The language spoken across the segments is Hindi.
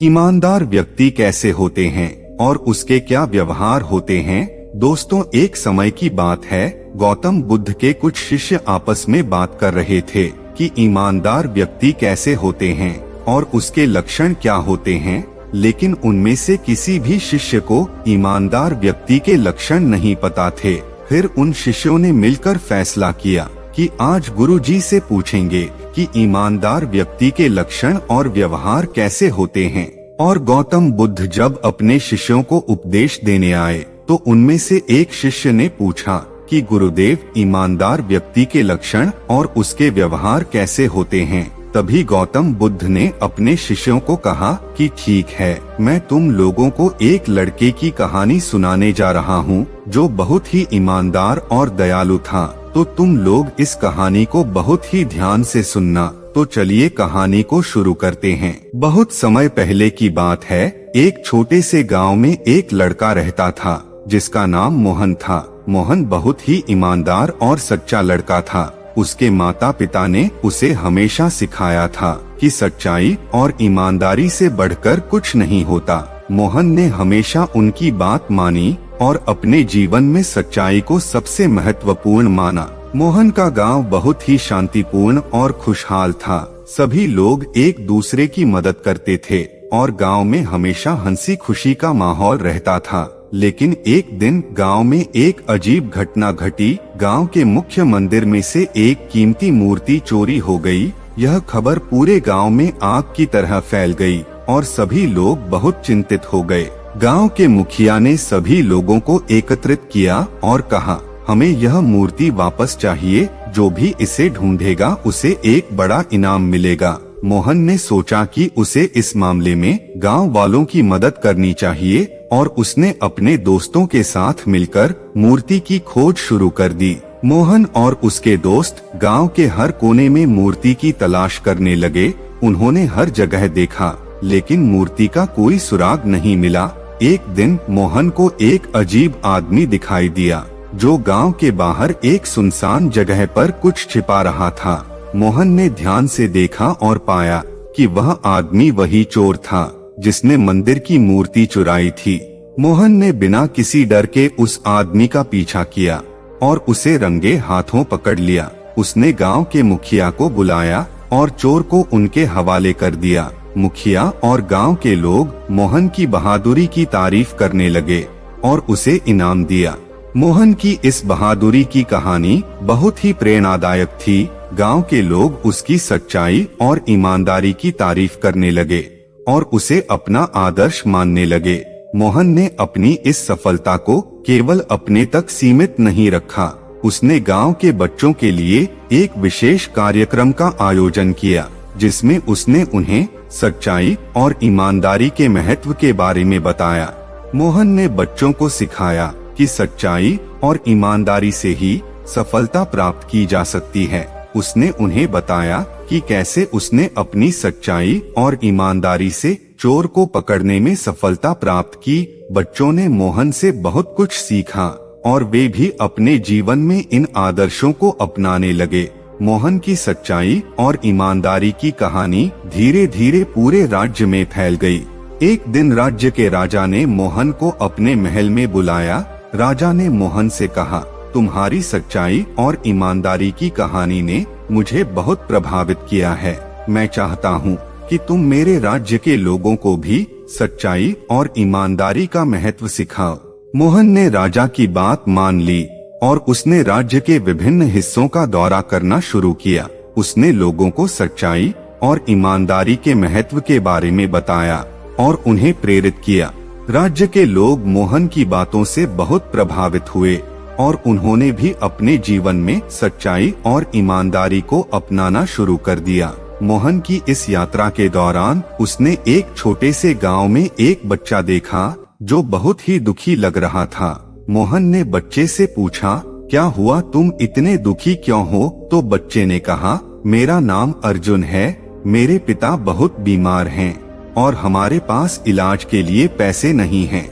ईमानदार व्यक्ति कैसे होते हैं और उसके क्या व्यवहार होते हैं। दोस्तों, एक समय की बात है, गौतम बुद्ध के कुछ शिष्य आपस में बात कर रहे थे कि ईमानदार व्यक्ति कैसे होते हैं और उसके लक्षण क्या होते हैं। लेकिन उनमें से किसी भी शिष्य को ईमानदार व्यक्ति के लक्षण नहीं पता थे। फिर उन शिष्यों ने मिलकर फैसला किया कि आज गुरुजी से पूछेंगे कि ईमानदार व्यक्ति के लक्षण और व्यवहार कैसे होते हैं। और गौतम बुद्ध जब अपने शिष्यों को उपदेश देने आए तो उनमें से एक शिष्य ने पूछा कि गुरुदेव, ईमानदार व्यक्ति के लक्षण और उसके व्यवहार कैसे होते हैं। तभी गौतम बुद्ध ने अपने शिष्यों को कहा कि ठीक है, मैं तुम लोगों को एक लड़के की कहानी सुनाने जा रहा हूँ जो बहुत ही ईमानदार और दयालु था। तो तुम लोग इस कहानी को बहुत ही ध्यान से सुनना। तो चलिए कहानी को शुरू करते हैं। बहुत समय पहले की बात है, एक छोटे से गांव में एक लड़का रहता था जिसका नाम मोहन था। मोहन बहुत ही ईमानदार और सच्चा लड़का था। उसके माता पिता ने उसे हमेशा सिखाया था कि सच्चाई और ईमानदारी से बढ़कर कुछ नहीं होता। मोहन ने हमेशा उनकी बात मानी और अपने जीवन में सच्चाई को सबसे महत्वपूर्ण माना। मोहन का गांव बहुत ही शांतिपूर्ण और खुशहाल था। सभी लोग एक दूसरे की मदद करते थे और गांव में हमेशा हंसी खुशी का माहौल रहता था। लेकिन एक दिन गांव में एक अजीब घटना घटी। गांव के मुख्य मंदिर में से एक कीमती मूर्ति चोरी हो गई। यह खबर पूरे गांव में आग की तरह फैल गई और सभी लोग बहुत चिंतित हो गए। गांव के मुखिया ने सभी लोगों को एकत्रित किया और कहा, हमें यह मूर्ति वापस चाहिए। जो भी इसे ढूंढेगा उसे एक बड़ा इनाम मिलेगा। मोहन ने सोचा कि उसे इस मामले में गांव वालों की मदद करनी चाहिए और उसने अपने दोस्तों के साथ मिलकर मूर्ति की खोज शुरू कर दी। मोहन और उसके दोस्त गांव के हर कोने में मूर्ति की तलाश करने लगे। उन्होंने हर जगह देखा लेकिन मूर्ति का कोई सुराग नहीं मिला। एक दिन मोहन को एक अजीब आदमी दिखाई दिया जो गांव के बाहर एक सुनसान जगह पर कुछ छिपा रहा था। मोहन ने ध्यान से देखा और पाया कि वह आदमी वही चोर था जिसने मंदिर की मूर्ति चुराई थी। मोहन ने बिना किसी डर के उस आदमी का पीछा किया और उसे रंगे हाथों पकड़ लिया। उसने गांव के मुखिया को बुलाया और चोर को उनके हवाले कर दिया। मुखिया और गांव के लोग मोहन की बहादुरी की तारीफ करने लगे और उसे इनाम दिया। मोहन की इस बहादुरी की कहानी बहुत ही प्रेरणादायक थी। गांव के लोग उसकी सच्चाई और ईमानदारी की तारीफ करने लगे और उसे अपना आदर्श मानने लगे। मोहन ने अपनी इस सफलता को केवल अपने तक सीमित नहीं रखा। उसने गांव के बच्चों के लिए एक विशेष कार्यक्रम का आयोजन किया जिसमें उसने उन्हें सच्चाई और ईमानदारी के महत्व के बारे में बताया। मोहन ने बच्चों को सिखाया कि सच्चाई और ईमानदारी से ही सफलता प्राप्त की जा सकती है। उसने उन्हें बताया कि कैसे उसने अपनी सच्चाई और ईमानदारी से चोर को पकड़ने में सफलता प्राप्त की। बच्चों ने मोहन से बहुत कुछ सीखा और वे भी अपने जीवन में इन आदर्शों को अपनाने लगे। मोहन की सच्चाई और ईमानदारी की कहानी धीरे धीरे पूरे राज्य में फैल गई। एक दिन राज्य के राजा ने मोहन को अपने महल में बुलाया। राजा ने मोहन से कहा, तुम्हारी सच्चाई और ईमानदारी की कहानी ने मुझे बहुत प्रभावित किया है। मैं चाहता हूँ कि तुम मेरे राज्य के लोगों को भी सच्चाई और ईमानदारी का महत्व सिखाओ। मोहन ने राजा की बात मान ली और उसने राज्य के विभिन्न हिस्सों का दौरा करना शुरू किया। उसने लोगों को सच्चाई और ईमानदारी के महत्व के बारे में बताया और उन्हें प्रेरित किया। राज्य के लोग मोहन की बातों से बहुत प्रभावित हुए और उन्होंने भी अपने जीवन में सच्चाई और ईमानदारी को अपनाना शुरू कर दिया। मोहन की इस यात्रा के दौरान उसने एक छोटे से गांव में एक बच्चा देखा जो बहुत ही दुखी लग रहा था। मोहन ने बच्चे से पूछा, क्या हुआ, तुम इतने दुखी क्यों हो? तो बच्चे ने कहा, मेरा नाम अर्जुन है। मेरे पिता बहुत बीमार हैं और हमारे पास इलाज के लिए पैसे नहीं हैं।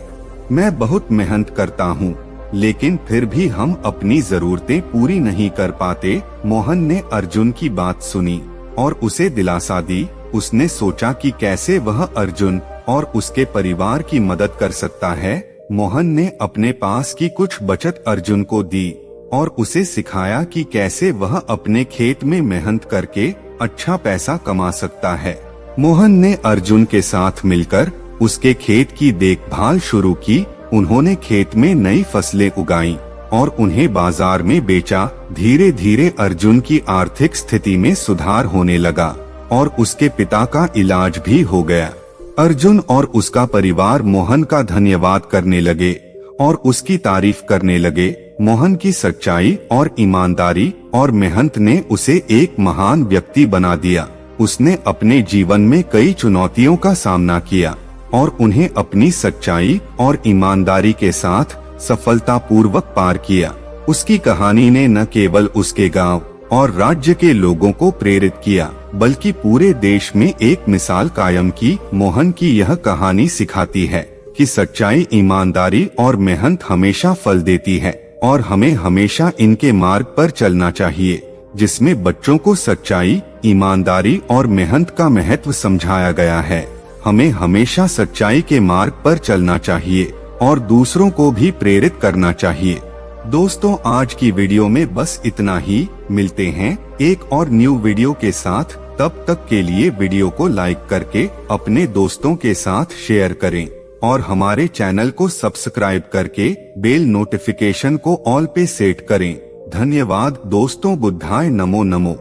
मैं बहुत मेहनत करता हूँ लेकिन फिर भी हम अपनी जरूरतें पूरी नहीं कर पाते। मोहन ने अर्जुन की बात सुनी और उसे दिलासा दी। उसने सोचा कि कैसे वह अर्जुन और उसके परिवार की मदद कर सकता है। मोहन ने अपने पास की कुछ बचत अर्जुन को दी और उसे सिखाया कि कैसे वह अपने खेत में मेहनत करके अच्छा पैसा कमा सकता है। मोहन ने अर्जुन के साथ मिलकर उसके खेत की देखभाल शुरू की। उन्होंने खेत में नई फसलें उगाई और उन्हें बाजार में बेचा। धीरे धीरे अर्जुन की आर्थिक स्थिति में सुधार होने लगा और उसके पिता का इलाज भी हो गया। अर्जुन और उसका परिवार मोहन का धन्यवाद करने लगे और उसकी तारीफ करने लगे। मोहन की सच्चाई और ईमानदारी और मेहनत ने उसे एक महान व्यक्ति बना दिया। उसने अपने जीवन में कई चुनौतियों का सामना किया और उन्हें अपनी सच्चाई और ईमानदारी के साथ सफलतापूर्वक पार किया। उसकी कहानी ने न केवल उसके गांव और राज्य के लोगों को प्रेरित किया, बल्कि पूरे देश में एक मिसाल कायम की। मोहन की यह कहानी सिखाती है कि सच्चाई, ईमानदारी और मेहनत हमेशा फल देती है और हमें हमेशा इनके मार्ग पर चलना चाहिए, जिसमें बच्चों को सच्चाई, ईमानदारी और मेहनत का महत्व समझाया गया है। हमें हमेशा सच्चाई के मार्ग पर चलना चाहिए और दूसरों को भी प्रेरित करना चाहिए। दोस्तों, आज की वीडियो में बस इतना ही। मिलते हैं एक और न्यू वीडियो के साथ। तब तक के लिए वीडियो को लाइक करके अपने दोस्तों के साथ शेयर करें और हमारे चैनल को सब्सक्राइब करके बेल नोटिफिकेशन को ऑल पे सेट करें। धन्यवाद दोस्तों। बुद्धाय नमो नमो।